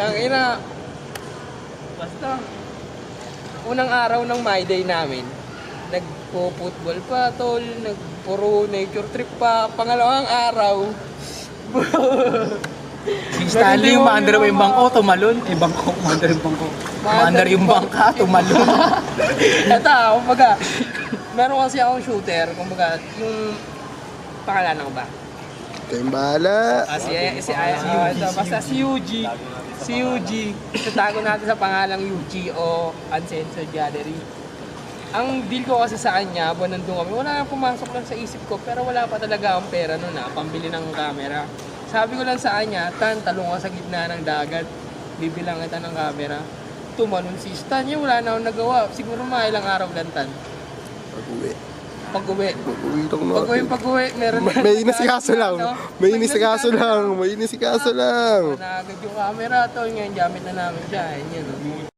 Tangina. Basta. Unang araw ng My Day namin, nagpo-football pa, tol. Puro nature trip pa. Pangalawang araw, Si Stanley, umaandar yung bangko, tumalon. Bangko, umaandar yung bangko. Umaandar yung bangka, tumalon. Ito, kumbaga, meron kasi akong shooter, kumbaga, yung pangalan ko ba? Kayong bahala. Basta si UG. Si UG, tatago natin sa pangalang UG o Uncensored Gallery. Ang deal ko kasi sa kanya, buwan nandun kami, wala na pumasok lang sa isip ko, pero wala pa talaga akong pera nun pambili ng camera. Sabi ko lang sa kanya, Tan, talong ka sa gitna ng dagat, bibilang kita ng camera. Tumalon si Stan, wala na akong nagawa. Siguro mga ilang araw lang, Tan. Pag-uwi. Pag-uwi. Pag-uwi lang natin. Pag-uwi, meron na. May inisikaso lang. May inisikaso lang. May inisikaso lang. Nagad yung camera, tol. Ngayon, gamit na namin siya. Yan,